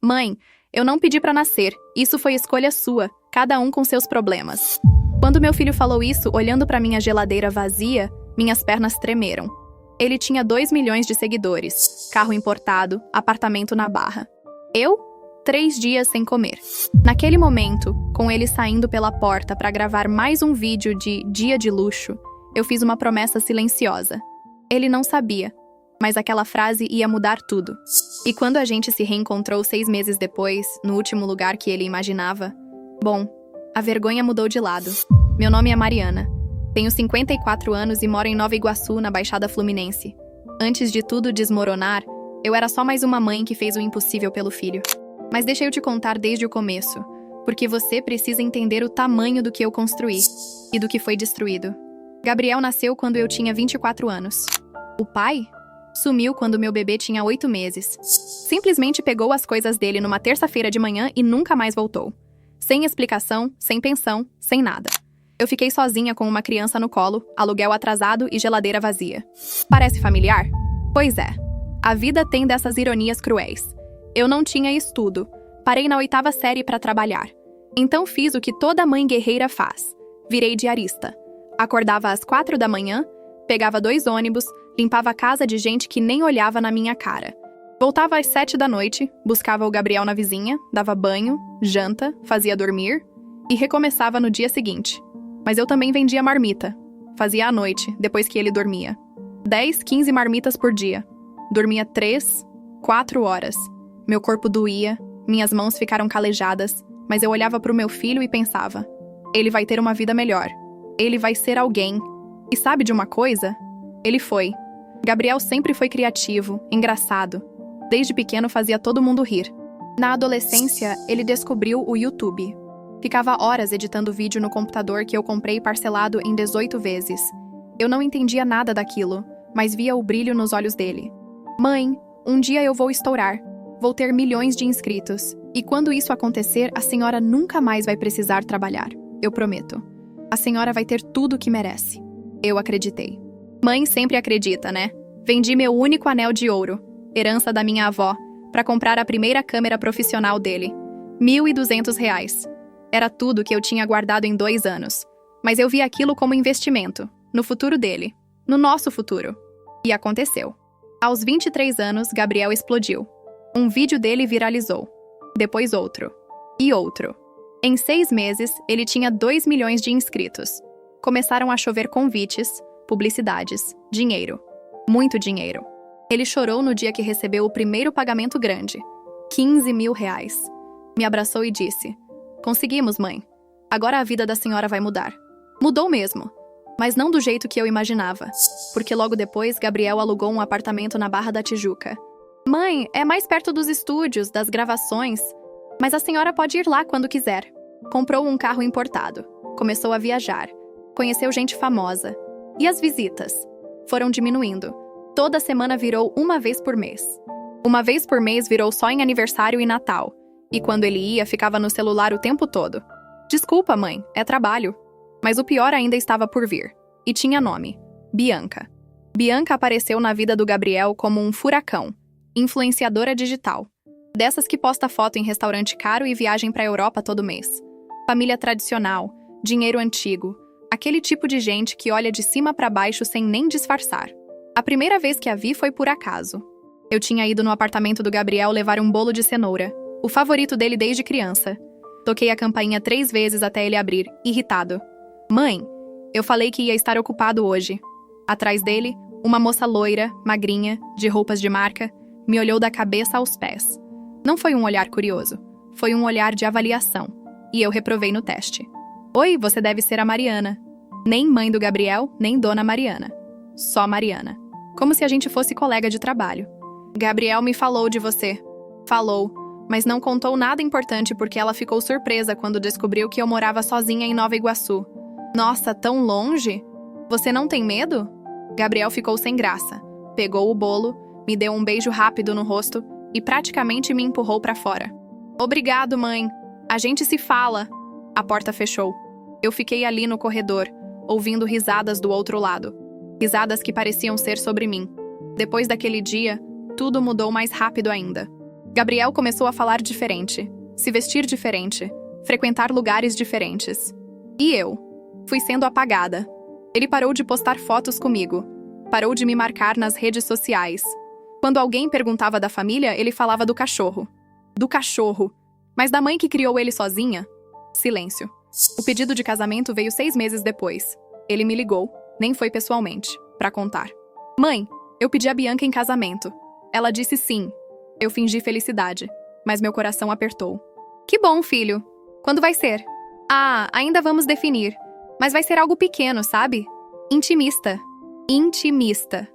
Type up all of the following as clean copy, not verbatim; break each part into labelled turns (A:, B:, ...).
A: Mãe, eu não pedi pra nascer. Isso foi escolha sua, cada um com seus problemas. Quando meu filho falou isso, olhando pra minha geladeira vazia, minhas pernas tremeram. Ele tinha 2 milhões de seguidores, carro importado, apartamento na Barra. Eu? 3 dias sem comer. Naquele momento, com ele saindo pela porta pra gravar mais um vídeo de dia de luxo, eu fiz uma promessa silenciosa. Ele não sabia, mas aquela frase ia mudar tudo. E quando a gente se reencontrou 6 meses depois, no último lugar que ele imaginava, bom, a vergonha mudou de lado. Meu nome é Mariana. Tenho 54 anos e moro em Nova Iguaçu, na Baixada Fluminense. Antes de tudo desmoronar, eu era só mais uma mãe que fez o impossível pelo filho. Mas deixa eu te contar desde o começo, porque você precisa entender o tamanho do que eu construí e do que foi destruído. Gabriel nasceu quando eu tinha 24 anos. O pai sumiu quando meu bebê tinha 8 meses. Simplesmente pegou as coisas dele numa terça-feira de manhã e nunca mais voltou. Sem explicação, sem pensão, sem nada. Eu fiquei sozinha com uma criança no colo, aluguel atrasado e geladeira vazia. Parece familiar? Pois é. A vida tem dessas ironias cruéis. Eu não tinha estudo. Parei na 8ª série para trabalhar. Então fiz o que toda mãe guerreira faz. Virei diarista. Acordava às 4 da manhã, pegava 2 ônibus, limpava a casa de gente que nem olhava na minha cara. Voltava às 7 da noite, buscava o Gabriel na vizinha, dava banho, janta, fazia dormir e recomeçava no dia seguinte. Mas eu também vendia marmita. Fazia à noite, depois que ele dormia. 10, 15 marmitas por dia. Dormia 3, 4 horas. Meu corpo doía, minhas mãos ficaram calejadas, mas eu olhava para o meu filho e pensava: ele vai ter uma vida melhor. Ele vai ser alguém. E sabe de uma coisa? Ele foi. Gabriel sempre foi criativo, engraçado. Desde pequeno fazia todo mundo rir. Na adolescência, ele descobriu o YouTube. Ficava horas editando vídeo no computador que eu comprei parcelado em 18 vezes. Eu não entendia nada daquilo, mas via o brilho nos olhos dele. Mãe, um dia eu vou estourar. Vou ter milhões de inscritos. E quando isso acontecer, a senhora nunca mais vai precisar trabalhar. Eu prometo. A senhora vai ter tudo o que merece. Eu acreditei. Mãe sempre acredita, né? Vendi meu único anel de ouro, herança da minha avó, para comprar a primeira câmera profissional dele. R$ 1.200. Era tudo que eu tinha guardado em 2 anos. Mas eu vi aquilo como investimento, no futuro dele, no nosso futuro. E aconteceu. Aos 23 anos, Gabriel explodiu. Um vídeo dele viralizou. Depois outro. E outro. Em 6 meses, ele tinha 2 milhões de inscritos. Começaram a chover convites, publicidades, dinheiro. Muito dinheiro. Ele chorou no dia que recebeu o primeiro pagamento grande. R$ 15 mil. Me abraçou e disse: conseguimos, mãe. Agora a vida da senhora vai mudar. Mudou mesmo. Mas não do jeito que eu imaginava. Porque logo depois, Gabriel alugou um apartamento na Barra da Tijuca. Mãe, é mais perto dos estúdios, das gravações. Mas a senhora pode ir lá quando quiser. Comprou um carro importado. Começou a viajar. Conheceu gente famosa. E as visitas? Foram diminuindo. Toda semana virou 1 vez por mês. 1 vez por mês virou só em aniversário e Natal. E quando ele ia, ficava no celular o tempo todo. Desculpa, mãe, é trabalho. Mas o pior ainda estava por vir. E tinha nome: Bianca. Bianca apareceu na vida do Gabriel como um furacão. Influenciadora digital. Dessas que posta foto em restaurante caro e viagem pra Europa todo mês. Família tradicional, dinheiro antigo. Aquele tipo de gente que olha de cima pra baixo sem nem disfarçar. A primeira vez que a vi foi por acaso. Eu tinha ido no apartamento do Gabriel levar um bolo de cenoura, o favorito dele desde criança. Toquei a campainha 3 vezes até ele abrir, irritado. Mãe, eu falei que ia estar ocupado hoje. Atrás dele, uma moça loira, magrinha, de roupas de marca, me olhou da cabeça aos pés. Não foi um olhar curioso, foi um olhar de avaliação. E eu reprovei no teste. Oi, você deve ser a Mariana. Nem mãe do Gabriel, nem dona Mariana. Só Mariana. Como se a gente fosse colega de trabalho. Gabriel me falou de você. Falou, mas não contou nada importante porque ela ficou surpresa quando descobriu que eu morava sozinha em Nova Iguaçu. Nossa, tão longe? Você não tem medo? Gabriel ficou sem graça. Pegou o bolo, me deu um beijo rápido no rosto e praticamente me empurrou pra fora. Obrigado, mãe. A gente se fala. A porta fechou. Eu fiquei ali no corredor, ouvindo risadas do outro lado. Risadas que pareciam ser sobre mim. Depois daquele dia, tudo mudou mais rápido ainda. Gabriel começou a falar diferente, se vestir diferente, frequentar lugares diferentes. E eu? Fui sendo apagada. Ele parou de postar fotos comigo. Parou de me marcar nas redes sociais. Quando alguém perguntava da família, ele falava do cachorro. Do cachorro. Mas da mãe que criou ele sozinha? Silêncio. O pedido de casamento veio 6 meses depois. Ele me ligou, nem foi pessoalmente, pra contar. Mãe, eu pedi a Bianca em casamento. Ela disse sim. Eu fingi felicidade, mas meu coração apertou. Que bom, filho. Quando vai ser? Ah, ainda vamos definir. Mas vai ser algo pequeno, sabe? Intimista. Intimista.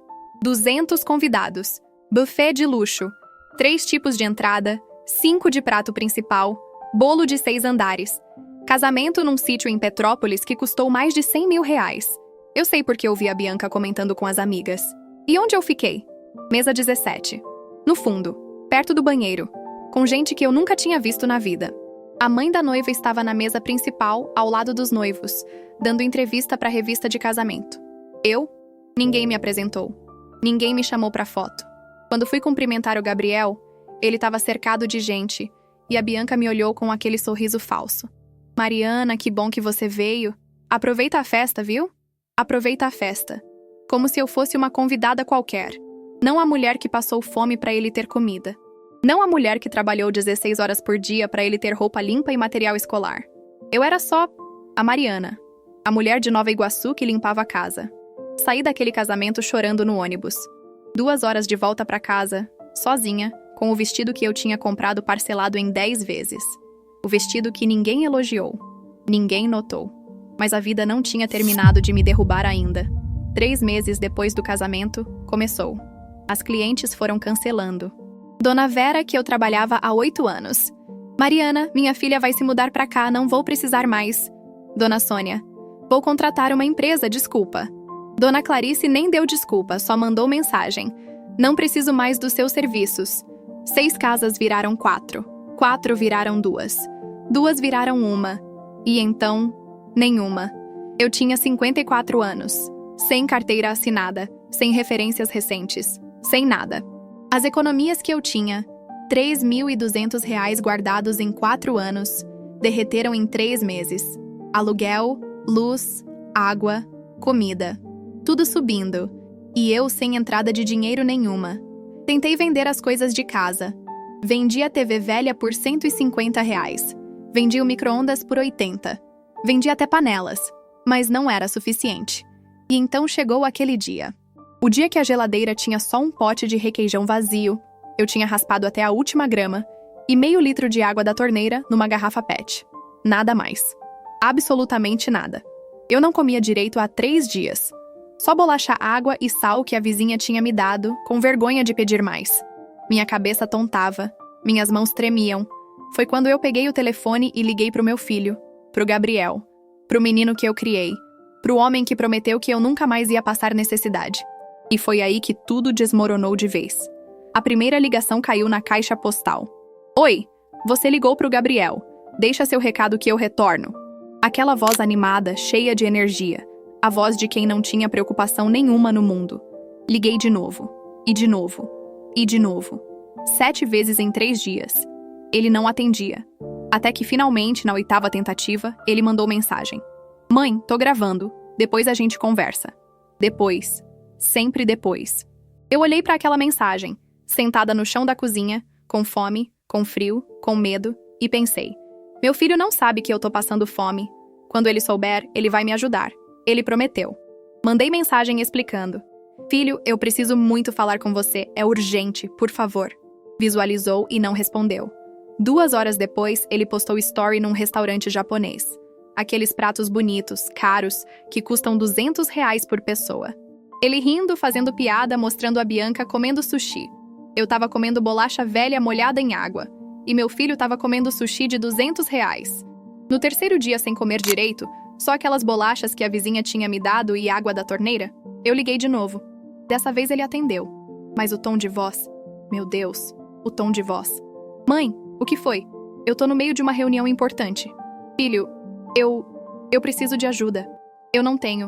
A: 200 convidados. Buffet de luxo. 3 tipos de entrada. 5 de prato principal. Bolo de 6 andares. Casamento num sítio em Petrópolis que custou mais de 100 mil reais. Eu sei porque ouvi a Bianca comentando com as amigas. E onde eu fiquei? Mesa 17. No fundo, perto do banheiro, com gente que eu nunca tinha visto na vida. A mãe da noiva estava na mesa principal, ao lado dos noivos, dando entrevista para a revista de casamento. Ninguém me apresentou. Ninguém me chamou para foto. Quando fui cumprimentar o Gabriel, ele estava cercado de gente, e a Bianca me olhou com aquele sorriso falso. Mariana, que bom que você veio. Aproveita a festa, viu? Aproveita a festa. Como se eu fosse uma convidada qualquer. Não a mulher que passou fome para ele ter comida. Não a mulher que trabalhou 16 horas por dia para ele ter roupa limpa e material escolar. Eu era só a Mariana, a mulher de Nova Iguaçu que limpava a casa. Saí daquele casamento chorando no ônibus. 2 horas de volta para casa, sozinha, com o vestido que eu tinha comprado parcelado em 10 vezes. O vestido que ninguém elogiou, ninguém notou. Mas a vida não tinha terminado de me derrubar ainda. 3 meses depois do casamento, começou. As clientes foram cancelando. Dona Vera, que eu trabalhava há 8 anos. Mariana, minha filha vai se mudar pra cá, não vou precisar mais. Dona Sônia, vou contratar uma empresa, desculpa. Dona Clarice nem deu desculpa, só mandou mensagem. Não preciso mais dos seus serviços. 6 casas viraram 4. 4 viraram 2. 2 viraram 1. E então, nenhuma. Eu tinha 54 anos. Sem carteira assinada, sem referências recentes, sem nada. As economias que eu tinha, R$3.200 guardados em 4 anos, derreteram em 3 meses. Aluguel, luz, água, comida. Tudo subindo. E eu sem entrada de dinheiro nenhuma. Tentei vender as coisas de casa. Vendi a TV velha por R$150. Vendi o micro-ondas por 80. Vendi até panelas. Mas não era suficiente. E então chegou aquele dia. O dia que a geladeira tinha só um pote de requeijão vazio, eu tinha raspado até a última grama, e meio litro de água da torneira numa garrafa PET. Nada mais. Absolutamente nada. Eu não comia direito há 3 dias. Só bolacha, água e sal que a vizinha tinha me dado, com vergonha de pedir mais. Minha cabeça tontava, minhas mãos tremiam. Foi quando eu peguei o telefone e liguei pro meu filho, pro Gabriel, pro menino que eu criei, pro homem que prometeu que eu nunca mais ia passar necessidade. E foi aí que tudo desmoronou de vez. A primeira ligação caiu na caixa postal. Oi, você ligou pro Gabriel. Deixa seu recado que eu retorno. Aquela voz animada, cheia de energia. A voz de quem não tinha preocupação nenhuma no mundo. Liguei de novo. E de novo. E de novo. 7 vezes em 3 dias. Ele não atendia. Até que finalmente, na 8ª tentativa, ele mandou mensagem. Mãe, tô gravando. Depois a gente conversa. Depois. Sempre depois. Eu olhei para aquela mensagem, sentada no chão da cozinha, com fome, com frio, com medo, e pensei: meu filho não sabe que eu tô passando fome. Quando ele souber, ele vai me ajudar. Ele prometeu. Mandei mensagem explicando. Filho, eu preciso muito falar com você. É urgente, por favor. Visualizou e não respondeu. 2 horas depois, ele postou story num restaurante japonês. Aqueles pratos bonitos, caros, que custam R$200 por pessoa. Ele rindo, fazendo piada, mostrando a Bianca comendo sushi. Eu tava comendo bolacha velha molhada em água. E meu filho tava comendo sushi de R$200. No 3º dia sem comer direito, só aquelas bolachas que a vizinha tinha me dado e água da torneira, eu liguei de novo. Dessa vez ele atendeu. Mas o tom de voz... Meu Deus, o tom de voz. Mãe, o que foi? Eu tô no meio de uma reunião importante. Filho, eu preciso de ajuda. Eu não tenho.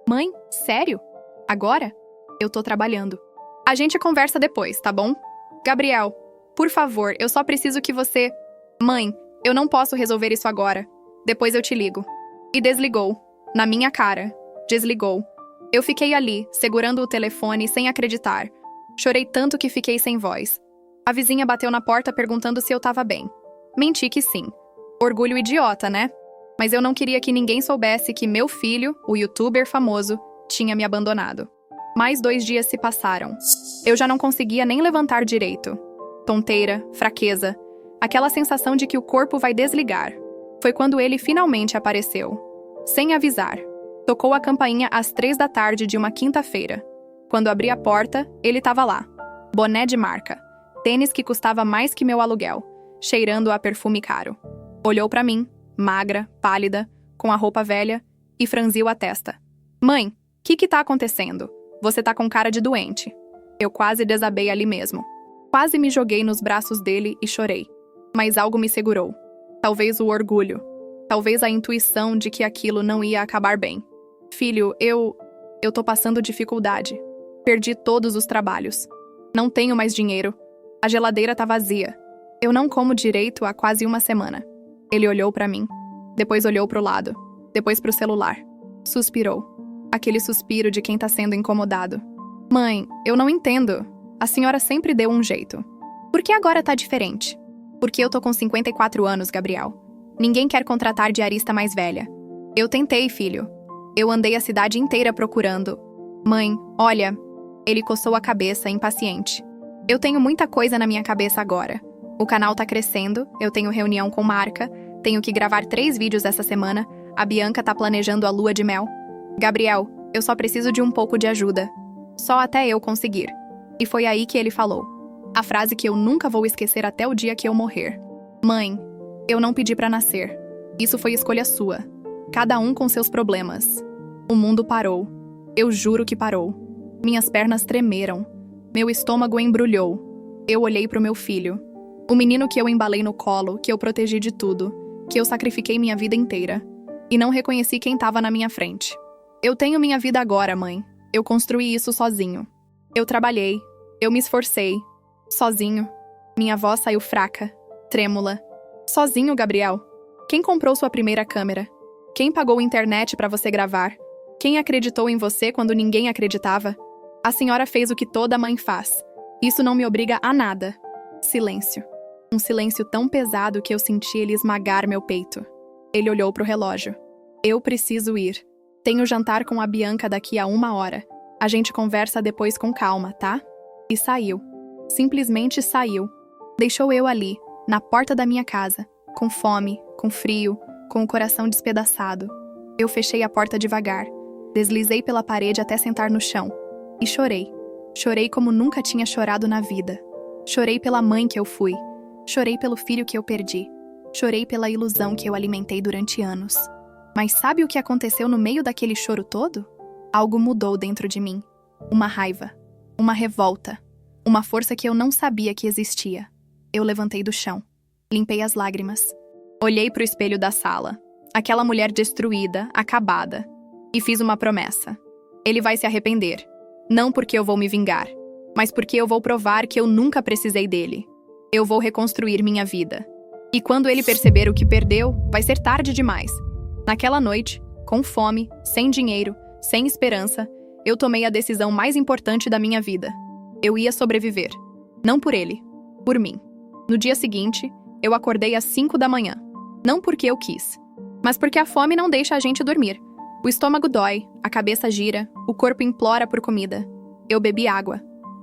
A: Mãe, sério? Agora? Eu tô trabalhando. A gente conversa depois, tá bom? Gabriel, Por favor, eu só preciso que você... Mãe, eu não posso resolver isso agora. Depois eu te ligo. E desligou. Na minha cara. Desligou. Eu fiquei ali, segurando o telefone, sem acreditar. Chorei tanto que fiquei sem voz. A vizinha bateu na porta perguntando se eu tava bem. Menti que sim. Orgulho idiota, né? Mas eu não queria que ninguém soubesse que meu filho, o youtuber famoso, tinha me abandonado. Mais 2 dias se passaram. Eu já não conseguia nem levantar direito. Tonteira, fraqueza, aquela sensação de que o corpo vai desligar. Foi quando ele finalmente apareceu. Sem avisar. Tocou a campainha às 3 da tarde de uma quinta-feira. Quando abri a porta, ele estava lá. Boné de marca. Tênis que custava mais que meu aluguel. Cheirando a perfume caro. Olhou pra mim, magra, pálida, com a roupa velha, e franziu a testa. Mãe, que tá acontecendo? Você tá com cara de doente. Eu quase desabei ali mesmo. Quase me joguei nos braços dele e chorei. Mas algo me segurou. Talvez o orgulho. Talvez a intuição de que aquilo não ia acabar bem. Filho, eu tô passando dificuldade. Perdi todos os trabalhos. Não tenho mais dinheiro. A geladeira tá vazia. Eu não como direito há quase uma semana. Ele olhou pra mim. Depois olhou pro lado. Depois pro celular. Suspirou. Aquele suspiro de quem tá sendo incomodado. Mãe, eu não entendo. A senhora sempre deu um jeito. Por que agora tá diferente? Porque eu tô com 54 anos, Gabriel. Ninguém quer contratar diarista mais velha. Eu tentei, filho. Eu andei a cidade inteira procurando. Mãe, olha... Ele coçou a cabeça, impaciente. Eu tenho muita coisa na minha cabeça agora. O canal tá crescendo, eu tenho reunião com marca, tenho que gravar 3 vídeos essa semana, a Bianca tá planejando a lua de mel. Gabriel, eu só preciso de um pouco de ajuda. Só até eu conseguir. E foi aí que ele falou. A frase que eu nunca vou esquecer até o dia que eu morrer. Mãe, eu não pedi pra nascer. Isso foi escolha sua. Cada um com seus problemas. O mundo parou. Eu juro que parou. Minhas pernas tremeram. Meu estômago embrulhou. Eu olhei pro meu filho. O menino que eu embalei no colo, que eu protegi de tudo, que eu sacrifiquei minha vida inteira. E não reconheci quem estava na minha frente. Eu tenho minha vida agora, mãe. Eu construí isso sozinho. Eu trabalhei. Eu me esforcei. Sozinho. Minha voz saiu fraca, trêmula. Sozinho, Gabriel. Quem comprou sua primeira câmera? Quem pagou a internet para você gravar? Quem acreditou em você quando ninguém acreditava? A senhora fez o que toda mãe faz. Isso não me obriga a nada. Silêncio. Um silêncio tão pesado que eu senti ele esmagar meu peito. Ele olhou pro relógio. Eu preciso ir. Tenho jantar com a Bianca daqui a 1 hora. A gente conversa depois com calma, tá? E saiu. Simplesmente saiu. Deixou eu ali, na porta da minha casa, com fome, com frio, com o coração despedaçado. Eu fechei a porta devagar. Deslizei pela parede até sentar no chão. E chorei. Chorei como nunca tinha chorado na vida. Chorei pela mãe que eu fui. Chorei pelo filho que eu perdi. Chorei pela ilusão que eu alimentei durante anos. Mas sabe o que aconteceu no meio daquele choro todo? Algo mudou dentro de mim. Uma raiva. Uma revolta. Uma força que eu não sabia que existia. Eu levantei do chão. Limpei as lágrimas. Olhei pro espelho da sala. Aquela mulher destruída, acabada. E fiz uma promessa. Ele vai se arrepender. Não porque eu vou me vingar, mas porque eu vou provar que eu nunca precisei dele. Eu vou reconstruir minha vida. E quando ele perceber o que perdeu, vai ser tarde demais. Naquela noite, com fome, sem dinheiro, sem esperança, eu tomei a decisão mais importante da minha vida. Eu ia sobreviver. Não por ele, por mim. No dia seguinte, eu acordei às 5 da manhã. Não porque eu quis, mas porque a fome não deixa a gente dormir. O estômago dói, a cabeça gira, o corpo implora por comida. Eu bebi água.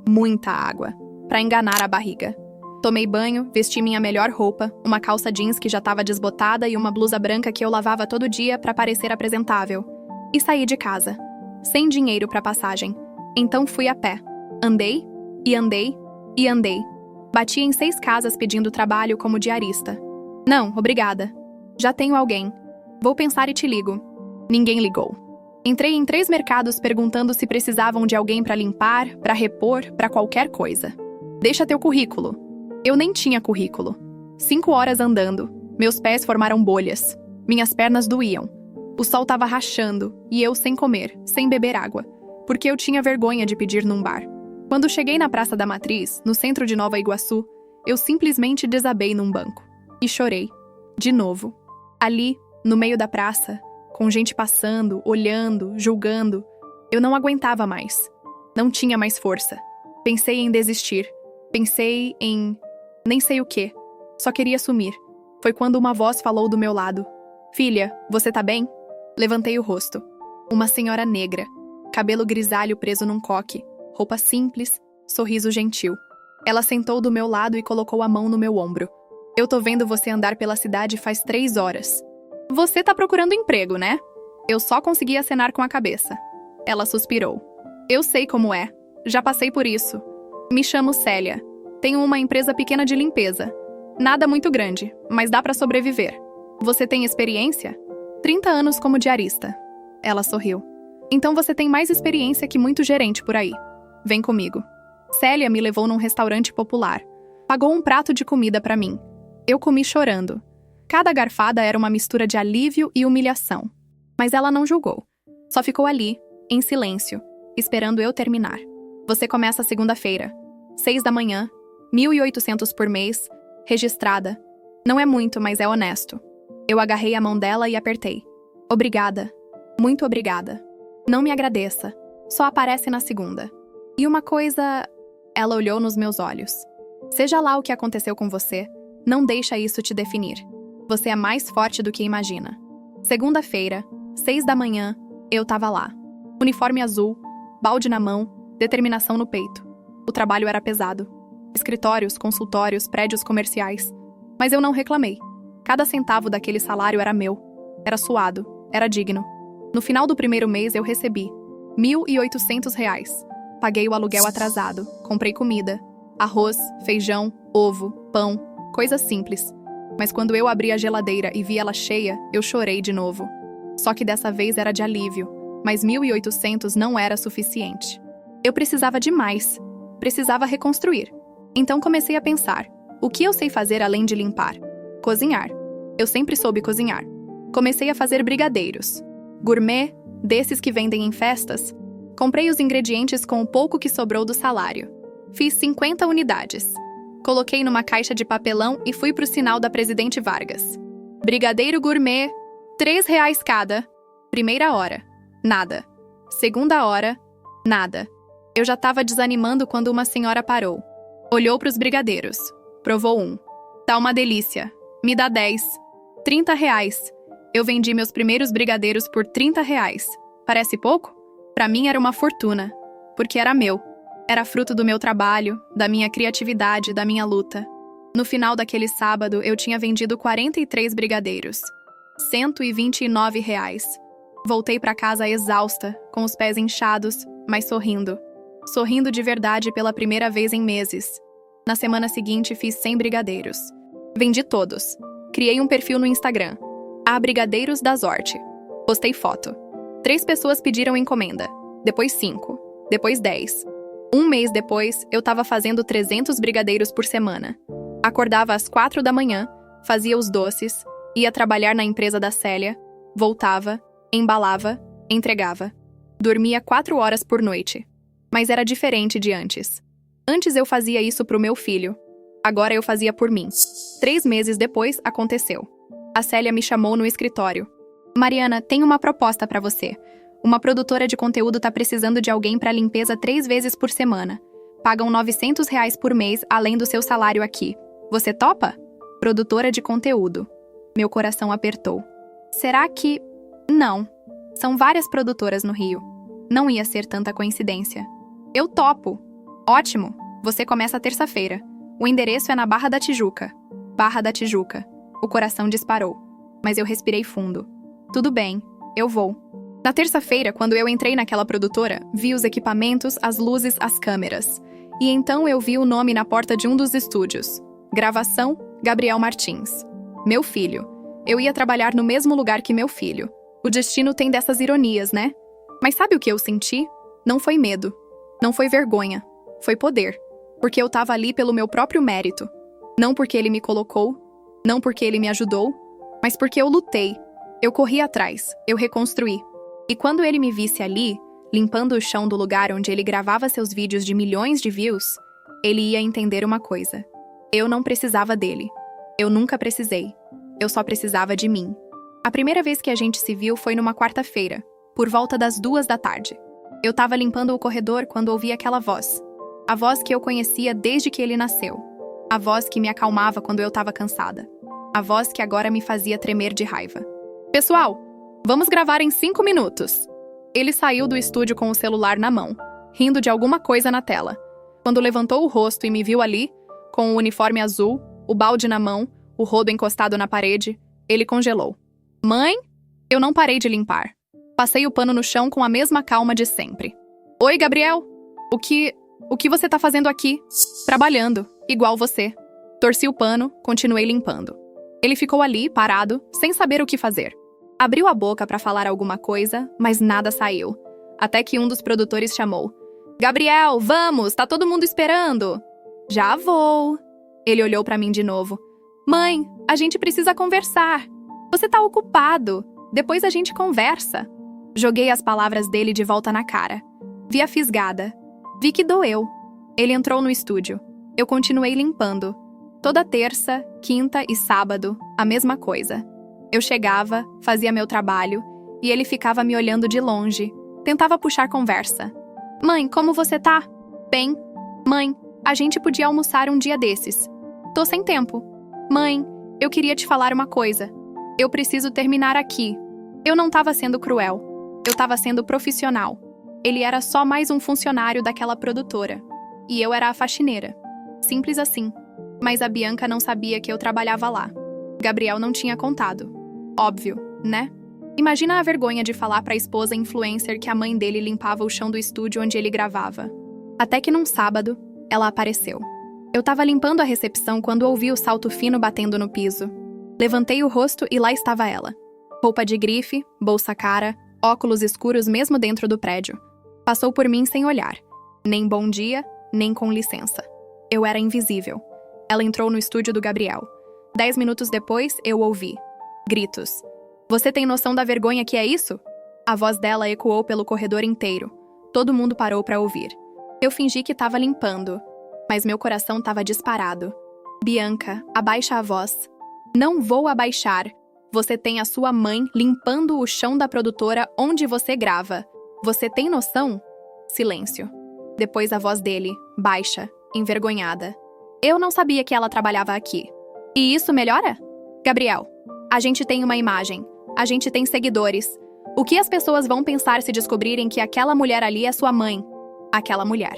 A: Muita água. Pra enganar a barriga. Tomei banho, vesti minha melhor roupa, uma calça jeans que já estava desbotada e uma blusa branca que eu lavava todo dia pra parecer apresentável. E saí de casa. Sem dinheiro pra passagem. Então fui a pé. Andei, e andei, e andei. Bati em 6 casas pedindo trabalho como diarista. Não, obrigada. Já tenho alguém. Vou pensar e te ligo. Ninguém ligou. Entrei em 3 mercados perguntando se precisavam de alguém para limpar, para repor, para qualquer coisa. Deixa teu currículo. Eu nem tinha currículo. 5 horas andando. Meus pés formaram bolhas. Minhas pernas doíam. O sol estava rachando e eu sem comer, sem beber água, porque eu tinha vergonha de pedir num bar. Quando cheguei na Praça da Matriz, no centro de Nova Iguaçu, eu simplesmente desabei num banco. E chorei. De novo. Ali, no meio da praça, com gente passando, olhando, julgando, eu não aguentava mais. Não tinha mais força. Pensei em desistir. Pensei em... nem sei o quê. Só queria sumir. Foi quando uma voz falou do meu lado. Filha, você tá bem? Levantei o rosto. Uma senhora negra. Cabelo grisalho preso num coque. Roupa simples, sorriso gentil. Ela sentou do meu lado e colocou a mão no meu ombro. Eu tô vendo você andar pela cidade faz 3 horas. Você tá procurando emprego, né? Eu só consegui acenar com a cabeça. Ela suspirou. Eu sei como é. Já passei por isso. Me chamo Célia. Tenho uma empresa pequena de limpeza. Nada muito grande, mas dá pra sobreviver. Você tem experiência? 30 anos como diarista. Ela sorriu. Então você tem mais experiência que muito gerente por aí. Vem comigo. Célia me levou num restaurante popular. Pagou um prato de comida pra mim. Eu comi chorando. Cada garfada era uma mistura de alívio e humilhação. Mas ela não julgou. Só ficou ali, em silêncio, esperando eu terminar. Você começa segunda-feira. 6 da manhã, 1.800 por mês, registrada. Não é muito, mas é honesto. Eu agarrei a mão dela e apertei. Obrigada. Muito obrigada. Não me agradeça. Só aparece na segunda. E uma coisa... Ela olhou nos meus olhos. Seja lá o que aconteceu com você, não deixa isso te definir. Você é mais forte do que imagina. Segunda-feira, 6 da manhã, eu tava lá. Uniforme azul, balde na mão, determinação no peito. O trabalho era pesado. Escritórios, consultórios, prédios comerciais. Mas eu não reclamei. Cada centavo daquele salário era meu. Era suado, era digno. No final do primeiro mês eu recebi R$ 1.800. Paguei o aluguel atrasado, comprei comida, arroz, feijão, ovo, pão, coisas simples. Mas quando eu abri a geladeira e vi ela cheia, eu chorei de novo. Só que dessa vez era de alívio, mas 1.800 não era suficiente. Eu precisava de mais. Precisava reconstruir. Então comecei a pensar, o que eu sei fazer além de limpar? Cozinhar. Eu sempre soube cozinhar. Comecei a fazer brigadeiros. Gourmet, desses que vendem em festas. Comprei os ingredientes com o pouco que sobrou do salário. Fiz 50 unidades. Coloquei numa caixa de papelão e fui pro sinal da Presidente Vargas. Brigadeiro gourmet, R$ 3 cada. Primeira hora, nada. Segunda hora, nada. Eu já tava desanimando quando uma senhora parou. Olhou pros brigadeiros. Provou um. Tá uma delícia. Me dá 10. R$ 30. Eu vendi meus primeiros brigadeiros por R$ 30. Parece pouco? Pra mim era uma fortuna. Porque era meu. Era fruto do meu trabalho, da minha criatividade, da minha luta. No final daquele sábado, eu tinha vendido 43 brigadeiros. R$ 129. Voltei pra casa exausta, com os pés inchados, mas sorrindo. Sorrindo de verdade pela primeira vez em meses. Na semana seguinte, fiz 100 brigadeiros. Vendi todos. Criei um perfil no Instagram. A Brigadeiros da Zorte. Postei foto. 3 pessoas pediram encomenda. Depois 5. Depois 10. Um mês depois, eu tava fazendo 300 brigadeiros por semana. Acordava às 4 da manhã, fazia os doces, ia trabalhar na empresa da Célia, voltava, embalava, entregava. Dormia 4 horas por noite. Mas era diferente de antes. Antes eu fazia isso pro meu filho. Agora eu fazia por mim. 3 meses depois, aconteceu. A Célia me chamou no escritório. Mariana, tem uma proposta pra você. Uma produtora de conteúdo tá precisando de alguém pra limpeza 3 vezes por semana. Pagam R$ 900 por mês, além do seu salário aqui. Você topa? Produtora de conteúdo. Meu coração apertou. Será que... Não. São várias produtoras no Rio. Não ia ser tanta coincidência. Eu topo. Ótimo. Você começa terça-feira. O endereço é na Barra da Tijuca. Barra da Tijuca. O coração disparou. Mas eu respirei fundo. Tudo bem. Eu vou. Na terça-feira, quando eu entrei naquela produtora, vi os equipamentos, as luzes, as câmeras. E então eu vi o nome na porta de um dos estúdios. Gravação, Gabriel Martins. Meu filho. Eu ia trabalhar no mesmo lugar que meu filho. O destino tem dessas ironias, né? Mas sabe o que eu senti? Não foi medo. Não foi vergonha. Foi poder. Porque eu tava ali pelo meu próprio mérito. Não porque ele me colocou. Não porque ele me ajudou. Mas porque eu lutei. Eu corri atrás. Eu reconstruí. E quando ele me visse ali, limpando o chão do lugar onde ele gravava seus vídeos de milhões de views, ele ia entender uma coisa. Eu não precisava dele. Eu nunca precisei. Eu só precisava de mim. A primeira vez que a gente se viu foi numa quarta-feira, por volta das 2 da tarde. Eu tava limpando o corredor quando ouvi aquela voz. A voz que eu conhecia desde que ele nasceu. A voz que me acalmava quando eu tava cansada. A voz que agora me fazia tremer de raiva. Pessoal, vamos gravar em 5 minutos. Ele saiu do estúdio com o celular na mão, rindo de alguma coisa na tela. Quando levantou o rosto e me viu ali, com o uniforme azul, o balde na mão, o rodo encostado na parede, ele congelou. Mãe? Eu não parei de limpar. Passei o pano no chão com a mesma calma de sempre. Oi, Gabriel? O que você tá fazendo aqui? Trabalhando, igual você. Torci o pano, continuei limpando. Ele ficou ali, parado, sem saber o que fazer. Abriu a boca para falar alguma coisa, mas nada saiu. Até que um dos produtores chamou. Gabriel, vamos, tá todo mundo esperando. Já vou. Ele olhou para mim de novo. Mãe, a gente precisa conversar. Você tá ocupado. Depois a gente conversa. Joguei as palavras dele de volta na cara. Vi a fisgada. Vi que doeu. Ele entrou no estúdio. Eu continuei limpando. Toda terça, quinta e sábado, a mesma coisa. Eu chegava, fazia meu trabalho, e ele ficava me olhando de longe. Tentava puxar conversa. Mãe, como você tá? Bem. Mãe, a gente podia almoçar um dia desses. Tô sem tempo. Mãe, eu queria te falar uma coisa. Eu preciso terminar aqui. Eu não tava sendo cruel. Eu tava sendo profissional. Ele era só mais um funcionário daquela produtora. E eu era a faxineira. Simples assim. Mas a Bianca não sabia que eu trabalhava lá. Gabriel não tinha contado. Óbvio, né? Imagina a vergonha de falar pra esposa influencer que a mãe dele limpava o chão do estúdio onde ele gravava. Até que num sábado, ela apareceu. Eu tava limpando a recepção quando ouvi o salto fino batendo no piso. Levantei o rosto e lá estava ela. Roupa de grife, bolsa cara, óculos escuros mesmo dentro do prédio. Passou por mim sem olhar. Nem bom dia, nem com licença. Eu era invisível. Ela entrou no estúdio do Gabriel. 10 minutos depois, eu ouvi. Gritos. Você tem noção da vergonha que é isso? A voz dela ecoou pelo corredor inteiro. Todo mundo parou para ouvir. Eu fingi que estava limpando, mas meu coração estava disparado. Bianca, abaixa a voz. Não vou abaixar. Você tem a sua mãe limpando o chão da produtora onde você grava. Você tem noção? Silêncio. Depois a voz dele, baixa, envergonhada. Eu não sabia que ela trabalhava aqui. E isso melhora? Gabriel, a gente tem uma imagem. A gente tem seguidores. O que as pessoas vão pensar se descobrirem que aquela mulher ali é sua mãe? Aquela mulher.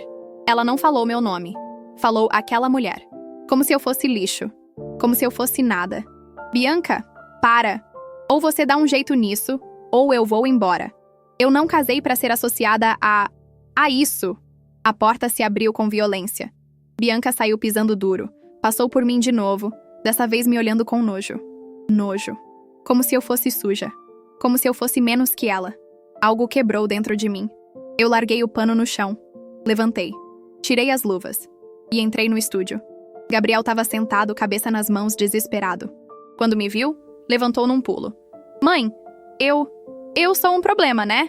A: Ela não falou meu nome. Falou aquela mulher. Como se eu fosse lixo. Como se eu fosse nada. Bianca, para. Ou você dá um jeito nisso, ou eu vou embora. Eu não casei para ser associada a isso. A porta se abriu com violência. Bianca saiu pisando duro. Passou por mim de novo, dessa vez me olhando com nojo. Nojo. Como se eu fosse suja. Como se eu fosse menos que ela. Algo quebrou dentro de mim. Eu larguei o pano no chão. Levantei. Tirei as luvas. E entrei no estúdio. Gabriel estava sentado, cabeça nas mãos, desesperado. Quando me viu, levantou num pulo. Mãe, eu sou um problema, né?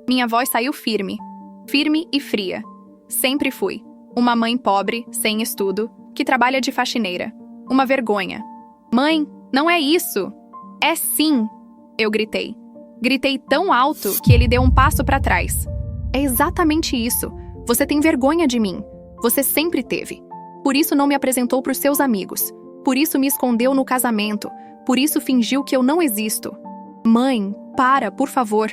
A: Minha voz saiu firme. Firme e fria. Sempre fui. Uma mãe pobre, sem estudo, que trabalha de faxineira. Uma vergonha. Mãe, não é isso. É sim. Eu gritei. Gritei tão alto que ele deu um passo para trás. É exatamente isso. Você tem vergonha de mim. Você sempre teve. Por isso não me apresentou pros seus amigos. Por isso me escondeu no casamento. Por isso fingiu que eu não existo. Mãe, para, por favor.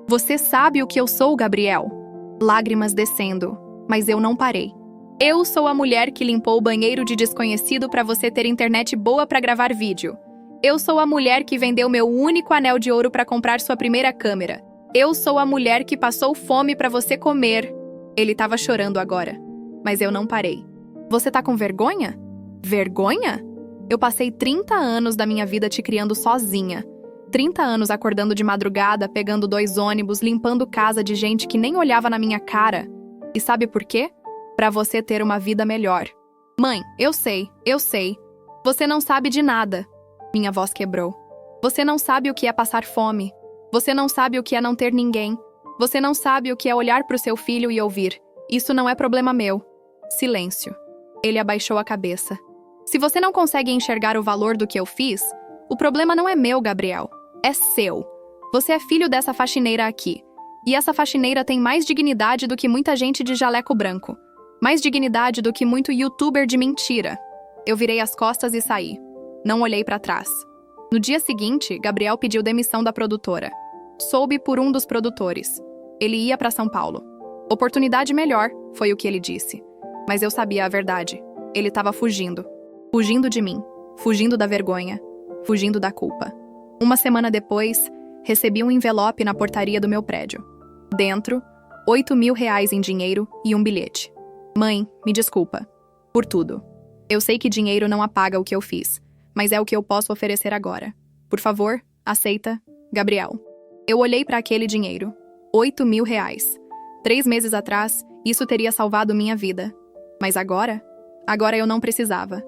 A: Você sabe o que eu sou, Gabriel. Lágrimas descendo. Mas eu não parei. Eu sou a mulher que limpou o banheiro de desconhecido para você ter internet boa para gravar vídeo. Eu sou a mulher que vendeu meu único anel de ouro para comprar sua primeira câmera. Eu sou a mulher que passou fome para você comer. Ele estava chorando agora. Mas eu não parei. Você tá com vergonha? Vergonha? Eu passei 30 anos da minha vida te criando sozinha. 30 anos acordando de madrugada, pegando 2 ônibus, limpando casa de gente que nem olhava na minha cara. E sabe por quê? Pra você ter uma vida melhor. Mãe, eu sei. Você não sabe de nada. Minha voz quebrou. Você não sabe o que é passar fome. Você não sabe o que é não ter ninguém. Você não sabe o que é olhar pro seu filho e ouvir. Isso não é problema meu. Silêncio. Ele abaixou a cabeça. Se você não consegue enxergar o valor do que eu fiz, o problema não é meu, Gabriel. É seu. Você é filho dessa faxineira aqui. E essa faxineira tem mais dignidade do que muita gente de jaleco branco. Mais dignidade do que muito youtuber de mentira. Eu virei as costas e saí. Não olhei pra trás. No dia seguinte, Gabriel pediu demissão da produtora. Soube por um dos produtores. Ele ia pra São Paulo. Oportunidade melhor, foi o que ele disse. Mas eu sabia a verdade. Ele estava fugindo. Fugindo de mim. Fugindo da vergonha. Fugindo da culpa. Uma semana depois, recebi um envelope na portaria do meu prédio. Dentro, R$ 8.000 em dinheiro e um bilhete. Mãe, me desculpa. Por tudo. Eu sei que dinheiro não apaga o que eu fiz, mas é o que eu posso oferecer agora. Por favor, aceita, Gabriel. Eu olhei para aquele dinheiro. R$ 8.000. 3 meses atrás, isso teria salvado minha vida. Mas agora? Agora eu não precisava.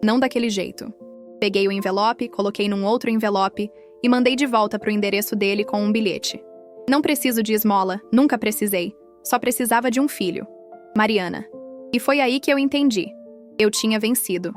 A: Não daquele jeito. Peguei o envelope, coloquei num outro envelope e mandei de volta pro endereço dele com um bilhete. Não preciso de esmola, nunca precisei. Só precisava de um filho. Mariana. E foi aí que eu entendi. Eu tinha vencido.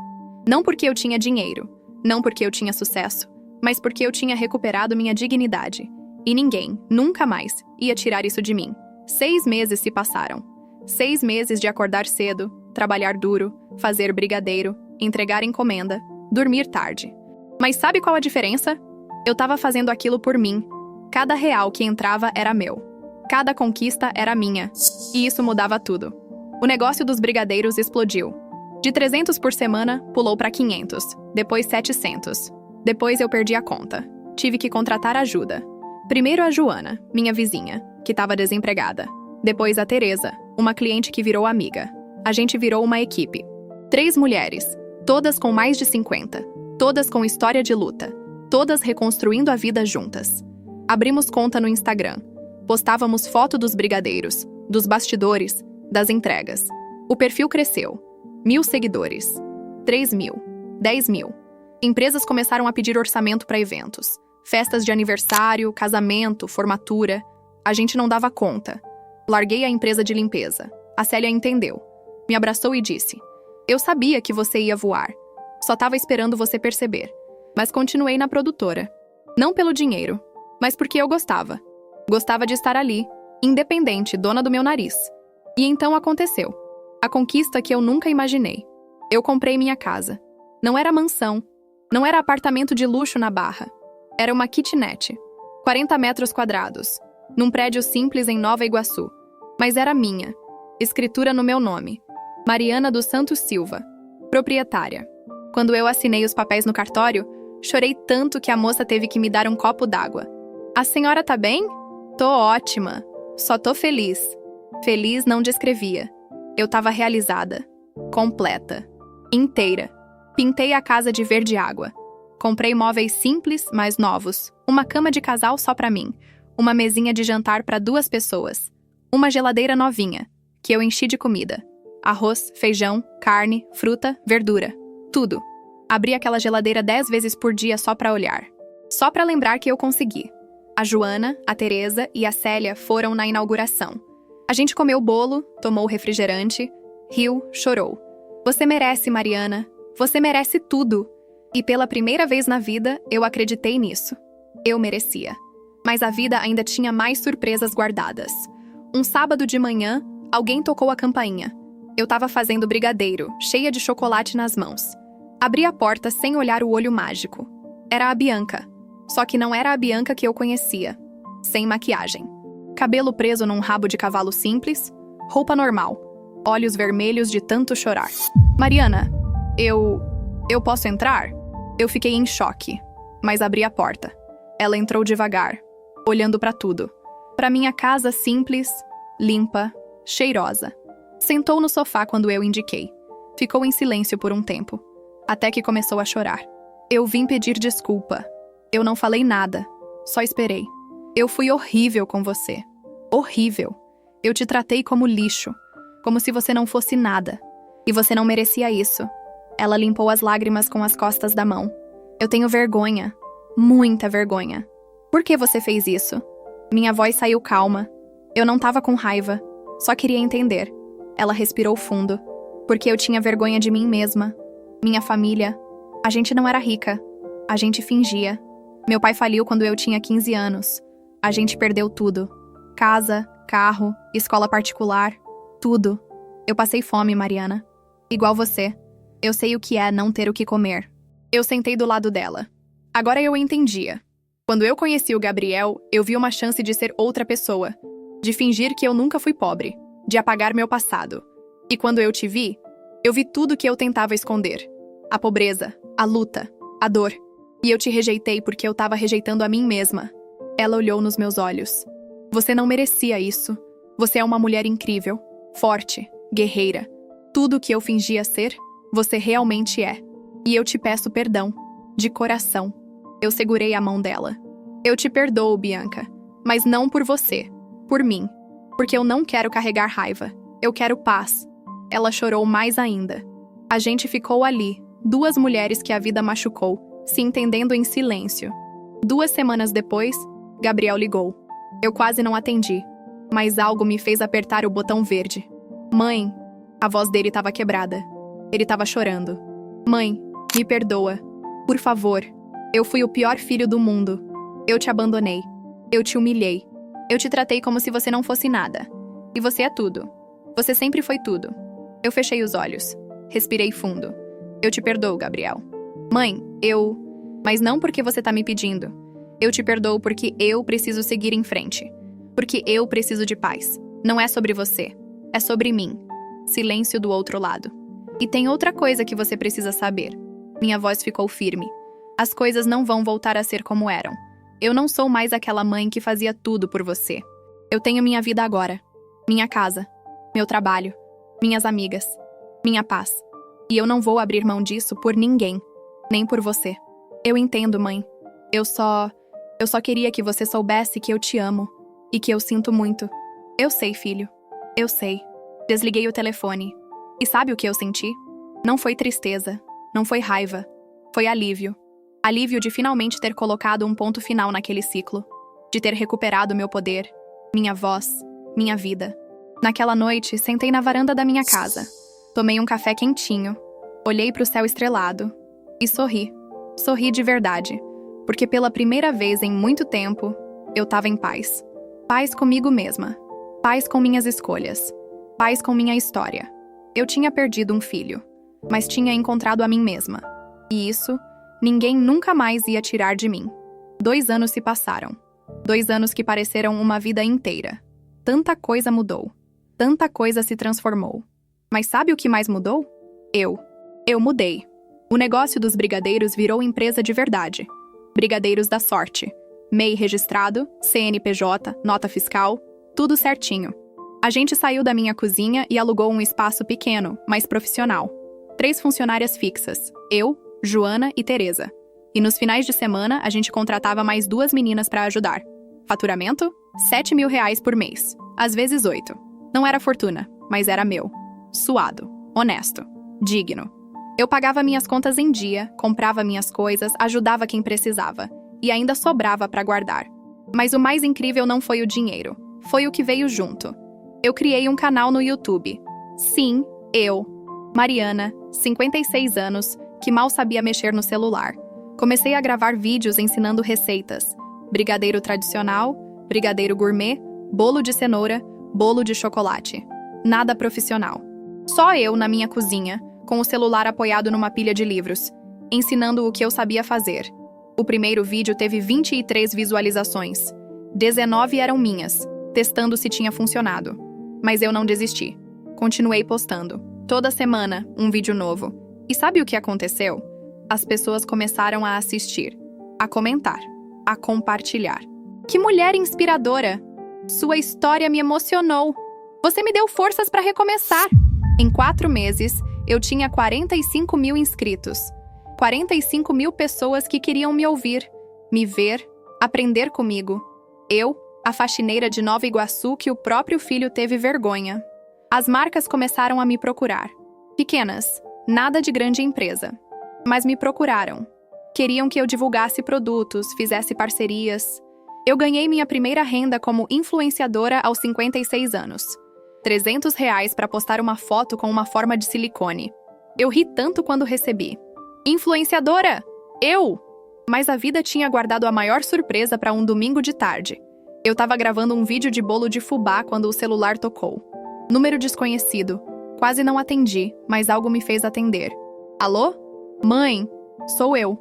A: Não porque eu tinha dinheiro, não porque eu tinha sucesso, mas porque eu tinha recuperado minha dignidade. E ninguém, nunca mais, ia tirar isso de mim. 6 meses se passaram. 6 meses de acordar cedo, trabalhar duro, fazer brigadeiro, entregar encomenda, dormir tarde. Mas sabe qual a diferença? Eu tava fazendo aquilo por mim. Cada real que entrava era meu. Cada conquista era minha. E isso mudava tudo. O negócio dos brigadeiros explodiu. De 300 por semana, pulou para 500. Depois 700. Depois eu perdi a conta. Tive que contratar ajuda. Primeiro a Joana, minha vizinha, que estava desempregada. Depois a Teresa, uma cliente que virou amiga. A gente virou uma equipe. 3 mulheres, todas com mais de 50. Todas com história de luta. Todas reconstruindo a vida juntas. Abrimos conta no Instagram. Postávamos foto dos brigadeiros, dos bastidores, das entregas. O perfil cresceu. 1.000 seguidores. 3.000. 10.000. Empresas começaram a pedir orçamento para eventos. Festas de aniversário, casamento, formatura. A gente não dava conta. Larguei a empresa de limpeza. A Célia entendeu. Me abraçou e disse: eu sabia que você ia voar. Só estava esperando você perceber. Mas continuei na produtora. Não pelo dinheiro, mas porque eu gostava. Gostava de estar ali, independente, dona do meu nariz. E então aconteceu. A conquista que eu nunca imaginei. Eu comprei minha casa. Não era mansão. Não era apartamento de luxo na Barra. Era uma kitnet. 40 metros quadrados. Num prédio simples em Nova Iguaçu. Mas era minha. Escritura no meu nome. Mariana dos Santos Silva. Proprietária. Quando eu assinei os papéis no cartório, chorei tanto que a moça teve que me dar um copo d'água. A senhora tá bem? Tô ótima. Só tô feliz. Feliz não descrevia. Eu tava realizada. Completa. Inteira. Pintei a casa de verde água. Comprei móveis simples, mas novos. Uma cama de casal só pra mim. Uma mesinha de jantar pra 2 pessoas. Uma geladeira novinha, que eu enchi de comida. Arroz, feijão, carne, fruta, verdura. Tudo. Abri aquela geladeira 10 vezes por dia só pra olhar. Só pra lembrar que eu consegui. A Joana, a Teresa e a Célia foram na inauguração. A gente comeu bolo, tomou refrigerante, riu, chorou. Você merece, Mariana. Você merece tudo. E pela primeira vez na vida, eu acreditei nisso. Eu merecia. Mas a vida ainda tinha mais surpresas guardadas. Um sábado de manhã, alguém tocou a campainha. Eu tava fazendo brigadeiro, cheia de chocolate nas mãos. Abri a porta sem olhar o olho mágico. Era a Bianca. Só que não era a Bianca que eu conhecia. Sem maquiagem. Cabelo preso num rabo de cavalo simples, roupa normal. Olhos vermelhos de tanto chorar. Mariana, eu posso entrar? Eu fiquei em choque, mas abri a porta. Ela entrou devagar, olhando pra tudo. Pra minha casa simples, limpa, cheirosa. Sentou no sofá quando eu indiquei. Ficou em silêncio por um tempo, até que começou a chorar. Eu vim pedir desculpa. Eu não falei nada, só esperei. Eu fui horrível com você. Horrível. Eu te tratei como lixo, como se você não fosse nada. E você não merecia isso. Ela limpou as lágrimas com as costas da mão. Eu tenho vergonha. Muita vergonha. Por que você fez isso? Minha voz saiu calma. Eu não tava com raiva. Só queria entender. Ela respirou fundo. Porque eu tinha vergonha de mim mesma. minha família. A gente não era rica. A gente fingia. Meu pai faliu quando eu tinha 15 anos. A gente perdeu tudo. Casa, carro, escola particular, tudo. Eu passei fome, Mariana. Igual você. Eu sei o que é não ter o que comer. Eu sentei do lado dela. Agora eu entendia. Quando eu conheci o Gabriel, eu vi uma chance de ser outra pessoa. De fingir que eu nunca fui pobre. De apagar meu passado. E quando eu te vi, eu vi tudo que eu tentava esconder. A pobreza, a luta, a dor. E eu te rejeitei porque eu tava rejeitando a mim mesma. Ela olhou nos meus olhos. Você não merecia isso. Você é uma mulher incrível, forte, guerreira. Tudo que eu fingia ser, você realmente é. E eu te peço perdão, de coração. Eu segurei a mão dela. Eu te perdoo, Bianca, mas não por você, por mim. Porque eu não quero carregar raiva. Eu quero paz. Ela chorou mais ainda. A gente ficou ali, duas mulheres que a vida machucou, se entendendo em silêncio. 2 semanas depois, Gabriel ligou. Eu quase não atendi, mas algo me fez apertar o botão verde. Mãe, a voz dele estava quebrada. Ele estava chorando. Mãe, me perdoa. Por favor. Eu fui o pior filho do mundo. Eu te abandonei. Eu te humilhei. Eu te tratei como se você não fosse nada. E você é tudo. Você sempre foi tudo. Eu fechei os olhos. Respirei fundo. Eu te perdoo, Gabriel. Mãe, Mas não porque você tá me pedindo. Eu te perdoo porque eu preciso seguir em frente. Porque eu preciso de paz. Não é sobre você. É sobre mim. Silêncio do outro lado. E tem outra coisa que você precisa saber. Minha voz ficou firme. As coisas não vão voltar a ser como eram. Eu não sou mais aquela mãe que fazia tudo por você. Eu tenho minha vida agora. Minha casa. Meu trabalho. Minhas amigas. Minha paz. E eu não vou abrir mão disso por ninguém. Nem por você. Eu entendo, mãe. Eu só queria que você soubesse que eu te amo. E que eu sinto muito. Eu sei, filho. Eu sei. Desliguei o telefone. E sabe o que eu senti? Não foi tristeza. Não foi raiva. Foi alívio. Alívio de finalmente ter colocado um ponto final naquele ciclo. De ter recuperado meu poder. Minha voz. Minha vida. Naquela noite, sentei na varanda da minha casa. Tomei um café quentinho. Olhei para o céu estrelado. E sorri. Sorri de verdade. Porque pela primeira vez em muito tempo, eu estava em paz. Paz comigo mesma. Paz com minhas escolhas. Paz com minha história. Eu tinha perdido um filho, mas tinha encontrado a mim mesma. E isso, ninguém nunca mais ia tirar de mim. 2 anos se passaram. 2 anos que pareceram uma vida inteira. Tanta coisa mudou. Tanta coisa se transformou. Mas sabe o que mais mudou? Eu mudei. O negócio dos brigadeiros virou empresa de verdade. Brigadeiros da Sorte. MEI registrado, CNPJ, nota fiscal, tudo certinho. A gente saiu da minha cozinha e alugou um espaço pequeno, mas profissional. 3 funcionárias fixas, eu, Joana e Teresa. E nos finais de semana, a gente contratava mais 2 meninas para ajudar. Faturamento? R$ 7.000 por mês. Às vezes 8. Não era fortuna, mas era meu. Suado, honesto, digno. Eu pagava minhas contas em dia, comprava minhas coisas, ajudava quem precisava. E ainda sobrava para guardar. Mas o mais incrível não foi o dinheiro. Foi o que veio junto. Eu criei um canal no YouTube. Sim, eu, Mariana, 56 anos, que mal sabia mexer no celular. Comecei a gravar vídeos ensinando receitas. Brigadeiro tradicional, brigadeiro gourmet, bolo de cenoura, bolo de chocolate. Nada profissional. Só eu na minha cozinha, com o celular apoiado numa pilha de livros, ensinando o que eu sabia fazer. O primeiro vídeo teve 23 visualizações. 19 eram minhas, testando se tinha funcionado. Mas eu não desisti. Continuei postando. Toda semana, um vídeo novo. E sabe o que aconteceu? As pessoas começaram a assistir, a comentar, a compartilhar. Que mulher inspiradora! Sua história me emocionou. Você me deu forças para recomeçar. Em 4 meses, eu tinha 45 mil inscritos. 45 mil pessoas que queriam me ouvir, me ver, aprender comigo. Eu, a faxineira de Nova Iguaçu que o próprio filho teve vergonha. As marcas começaram a me procurar. Pequenas, nada de grande empresa. Mas me procuraram. Queriam que eu divulgasse produtos, fizesse parcerias. Eu ganhei minha primeira renda como influenciadora aos 56 anos. R$ 300 para postar uma foto com uma forma de silicone. Eu ri tanto quando recebi. Influenciadora! Eu! Mas a vida tinha guardado a maior surpresa para um domingo de tarde. Eu tava gravando um vídeo de bolo de fubá quando o celular tocou. Número desconhecido. Quase não atendi, mas algo me fez atender. Alô? Mãe, sou eu.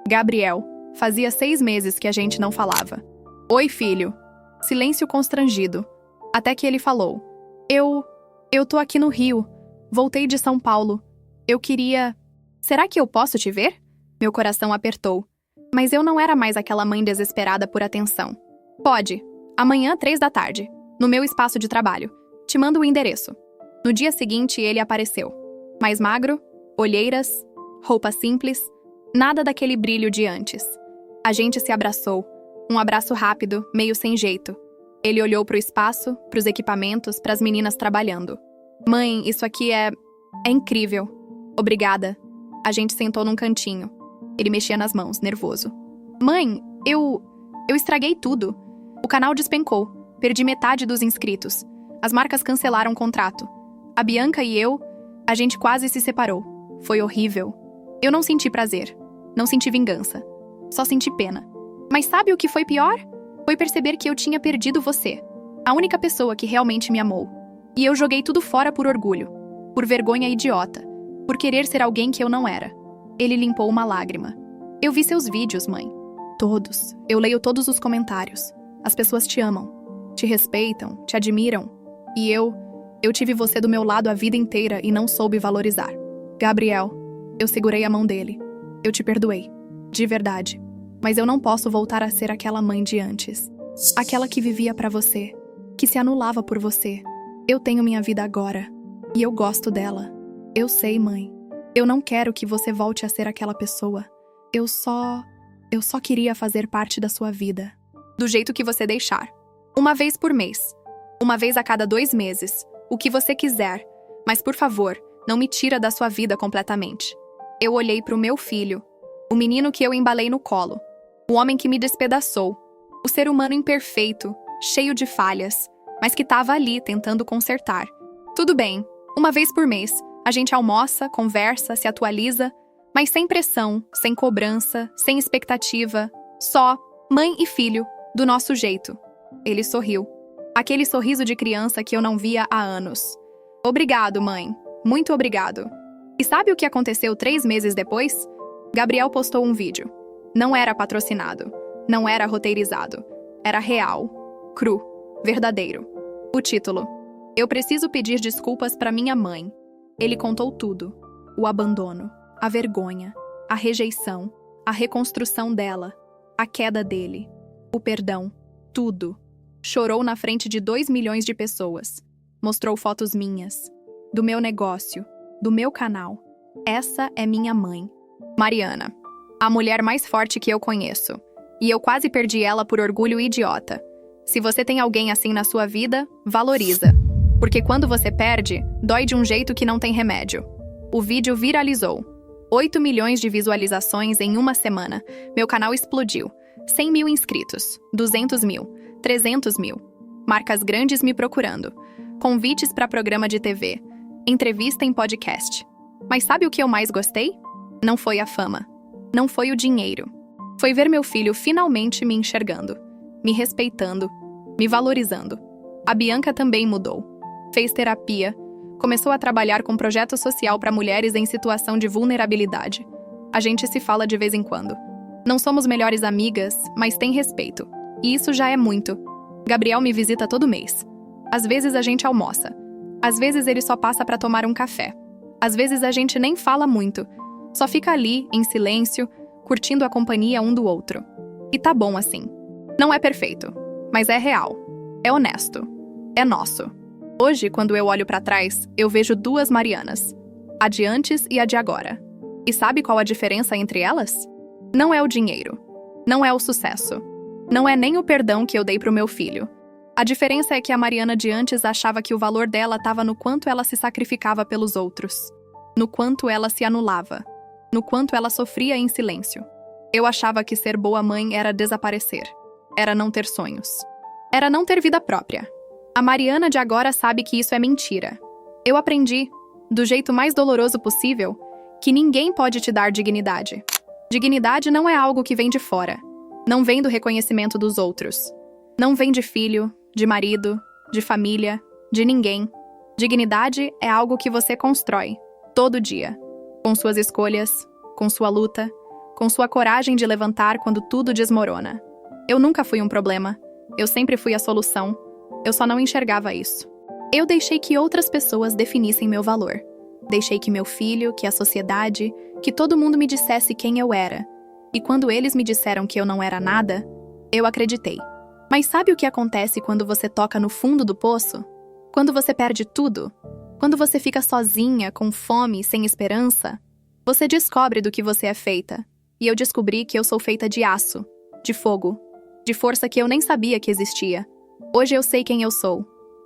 A: Gabriel. Fazia 6 meses que a gente não falava. Oi, filho. Silêncio constrangido. Até que ele falou. Eu tô aqui no Rio. Voltei de São Paulo. Eu queria... Será que eu posso te ver? Meu coração apertou. Mas eu não era mais aquela mãe desesperada por atenção. Pode. Amanhã, 3 da tarde. No meu espaço de trabalho. Te mando o endereço. No dia seguinte, ele apareceu. Mais magro, olheiras, roupa simples, nada daquele brilho de antes. A gente se abraçou. Um abraço rápido, meio sem jeito. Ele olhou pro espaço, pros equipamentos, pras meninas trabalhando. Mãe, isso aqui é incrível. Obrigada. A gente sentou num cantinho. Ele mexia nas mãos, nervoso. Mãe, eu estraguei tudo. O canal despencou. Perdi metade dos inscritos. As marcas cancelaram o contrato. A Bianca e eu, a gente quase se separou. Foi horrível. Eu não senti prazer. Não senti vingança. Só senti pena. Mas sabe o que foi pior? Foi perceber que eu tinha perdido você. A única pessoa que realmente me amou. E eu joguei tudo fora por orgulho. Por vergonha idiota. Por querer ser alguém que eu não era. Ele limpou uma lágrima. Eu vi seus vídeos, mãe. Todos. Eu leio todos os comentários. As pessoas te amam. Te respeitam, te admiram. E eu tive você do meu lado a vida inteira e não soube valorizar. Gabriel, eu segurei a mão dele. Eu te perdoei. De verdade. Mas eu não posso voltar a ser aquela mãe de antes. Aquela que vivia pra você. Que se anulava por você. Eu tenho minha vida agora. E eu gosto dela. Eu sei, mãe. Eu não quero que você volte a ser aquela pessoa. Eu só queria fazer parte da sua vida. Do jeito que você deixar. Uma vez por mês. Uma vez a cada 2 meses. O que você quiser. Mas, por favor, não me tira da sua vida completamente. Eu olhei pro meu filho. O menino que eu embalei no colo. O homem que me despedaçou. O ser humano imperfeito, cheio de falhas, mas que estava ali tentando consertar. Tudo bem, uma vez por mês, a gente almoça, conversa, se atualiza, mas sem pressão, sem cobrança, sem expectativa. Só, mãe e filho, do nosso jeito. Ele sorriu. Aquele sorriso de criança que eu não via há anos. Obrigado, mãe. Muito obrigado. E sabe o que aconteceu 3 meses depois? Gabriel postou um vídeo. Não era patrocinado. Não era roteirizado. Era real. Cru. Verdadeiro. O título. Eu preciso pedir desculpas para minha mãe. Ele contou tudo. O abandono. A vergonha. A rejeição. A reconstrução dela. A queda dele. O perdão. Tudo. Chorou na frente de 2 milhões de pessoas. Mostrou fotos minhas. Do meu negócio. Do meu canal. Essa é minha mãe. Mariana. A mulher mais forte que eu conheço. E eu quase perdi ela por orgulho idiota. Se você tem alguém assim na sua vida, valoriza. Porque quando você perde, dói de um jeito que não tem remédio. O vídeo viralizou. 8 milhões de visualizações em uma semana. Meu canal explodiu. 100 mil inscritos. 200 mil. 300 mil. Marcas grandes me procurando. Convites para programa de TV. Entrevista em podcast. Mas sabe o que eu mais gostei? Não foi a fama. Não foi o dinheiro. Foi ver meu filho finalmente me enxergando. Me respeitando. Me valorizando. A Bianca também mudou. Fez terapia. Começou a trabalhar com projeto social para mulheres em situação de vulnerabilidade. A gente se fala de vez em quando. Não somos melhores amigas, mas tem respeito. E isso já é muito. Gabriel me visita todo mês. Às vezes a gente almoça. Às vezes ele só passa para tomar um café. Às vezes a gente nem fala muito. Só fica ali, em silêncio, curtindo a companhia um do outro. E tá bom assim. Não é perfeito, mas é real. É honesto. É nosso. Hoje, quando eu olho pra trás, eu vejo 2 Marianas. A de antes e a de agora. E sabe qual a diferença entre elas? Não é o dinheiro. Não é o sucesso. Não é nem o perdão que eu dei pro meu filho. A diferença é que a Mariana de antes achava que o valor dela estava no quanto ela se sacrificava pelos outros. No quanto ela se anulava. No quanto ela sofria em silêncio. Eu achava que ser boa mãe era desaparecer. Era não ter sonhos. Era não ter vida própria. A Mariana de agora sabe que isso é mentira. Eu aprendi, do jeito mais doloroso possível, que ninguém pode te dar dignidade. Dignidade não é algo que vem de fora. Não vem do reconhecimento dos outros. Não vem de filho, de marido, de família, de ninguém. Dignidade é algo que você constrói, todo dia. Com suas escolhas, com sua luta, com sua coragem de levantar quando tudo desmorona. Eu nunca fui um problema. Eu sempre fui a solução. Eu só não enxergava isso. Eu deixei que outras pessoas definissem meu valor. Deixei que meu filho, que a sociedade, que todo mundo me dissesse quem eu era. E quando eles me disseram que eu não era nada, eu acreditei. Mas sabe o que acontece quando você toca no fundo do poço? Quando você perde tudo? Quando você fica sozinha, com fome, sem esperança? Você descobre do que você é feita. E eu descobri que eu sou feita de aço, de fogo, de força que eu nem sabia que existia. Hoje eu sei quem eu sou.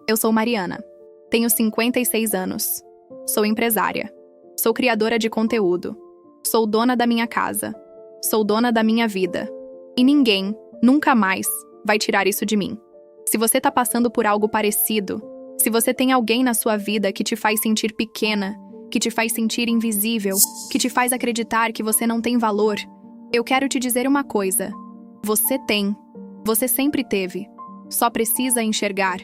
A: Eu sou Mariana. Tenho 56 anos. Sou empresária. Sou criadora de conteúdo. Sou dona da minha casa. Sou dona da minha vida. E ninguém, nunca mais, vai tirar isso de mim. Se você tá passando por algo parecido, se você tem alguém na sua vida que te faz sentir pequena, que te faz sentir invisível, que te faz acreditar que você não tem valor, eu quero te dizer uma coisa. Você tem. Você sempre teve. Só precisa enxergar.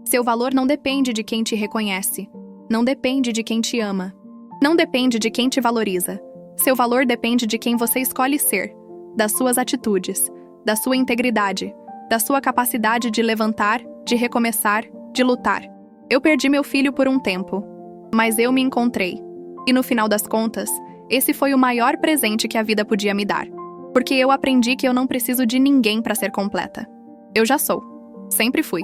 A: Seu valor não depende de quem te reconhece. Não depende de quem te ama. Não depende de quem te valoriza. Seu valor depende de quem você escolhe ser, das suas atitudes, da sua integridade, da sua capacidade de levantar, de recomeçar, de lutar. Eu perdi meu filho por um tempo, mas eu me encontrei. E no final das contas, esse foi o maior presente que a vida podia me dar. Porque eu aprendi que eu não preciso de ninguém para ser completa. Eu já sou. Sempre fui.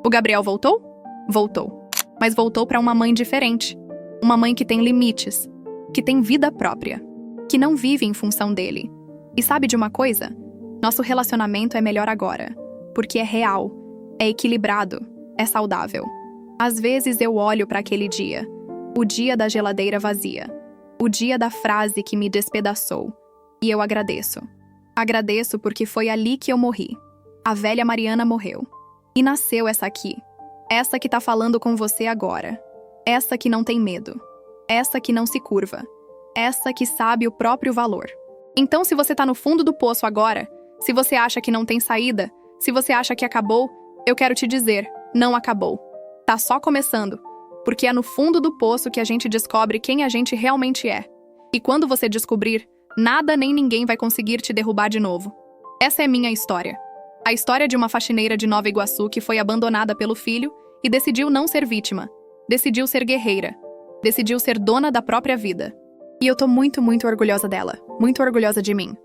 A: O Gabriel voltou? Voltou. Mas voltou para uma mãe diferente. Uma mãe que tem limites, que tem vida própria, que não vive em função dele. E sabe de uma coisa? Nosso relacionamento é melhor agora, porque é real, é equilibrado, é saudável. Às vezes eu olho para aquele dia, o dia da geladeira vazia, o dia da frase que me despedaçou, e eu agradeço. Agradeço porque foi ali que eu morri. A velha Mariana morreu. E nasceu essa aqui. Essa que tá falando com você agora. Essa que não tem medo. Essa que não se curva. Essa que sabe o próprio valor. Então, se você tá no fundo do poço agora, se você acha que não tem saída, se você acha que acabou, eu quero te dizer, não acabou. Tá só começando. Porque é no fundo do poço que a gente descobre quem a gente realmente é. E quando você descobrir, nada nem ninguém vai conseguir te derrubar de novo. Essa é minha história. A história de uma faxineira de Nova Iguaçu que foi abandonada pelo filho e decidiu não ser vítima. Decidiu ser guerreira. Decidiu ser dona da própria vida. E eu tô muito, muito orgulhosa dela. Muito orgulhosa de mim.